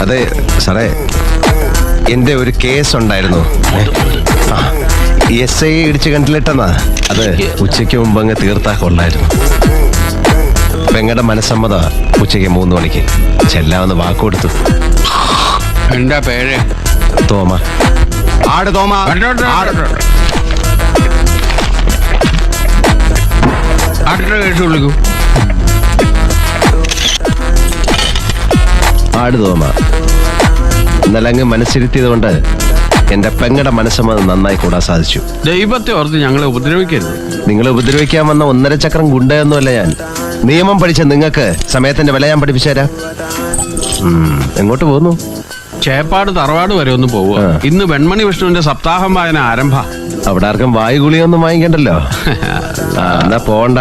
അതെ സാറേ, എൻ്റെ ഒരു കേസ് ഉണ്ടായിരുന്നു. SI ഇടിച്ച് കണ്ടിലിട്ടെന്നാ. അത് ഉച്ചയ്ക്ക് മുമ്പ് അങ്ങ് തീർത്താ കൊള്ളായിരുന്നു. പെങ്ങളുടെ മനസ്സമ്മത ഉച്ചയ്ക്ക് 3 മണിക്ക് ചെല്ലാമെന്ന് വാക്കുകൊടുത്തു. എന്താ പേര്? തോമ. ആട് തോമ. അടുത്ത കേസ് വിളിക്കൂ. ആട് തോമ. ഇന്നലെ അങ്ങ് മനസ്സിരുത്തിയത് കൊണ്ട് എന്റെ പെങ്ങളുടെ മനസ്സമ്മതം നന്നായി കൂടാൻ സാധിച്ചു. ദൈവത്തെ ഓർത്ത് ഞങ്ങളെ ഉപദ്രവിക്കരുത്. നിങ്ങളെ ഉപദ്രവിക്കാൻ വന്ന 1.5 ചക്രം ഗുണ്ടയൊന്നുമല്ല ഞാൻ. നിയമം പഠിച്ച നിങ്ങൾക്ക് സമയത്തിന്റെ വില ഞാൻ പഠിപ്പിച്ചു തരാം. എങ്ങോട്ട് പോകുന്നു? ചേപ്പാട് തറവാട് വരെ ഒന്ന് പോവുക. ഇന്ന് വെൺമണി വിഷ്ണുവിന്റെ സപ്താഹം വായന ആരംഭ. അവിടെ ആർക്കും വായുഗുളിയൊന്നും വാങ്ങിക്കണ്ടല്ലോ. എന്നാ പോണ്ട.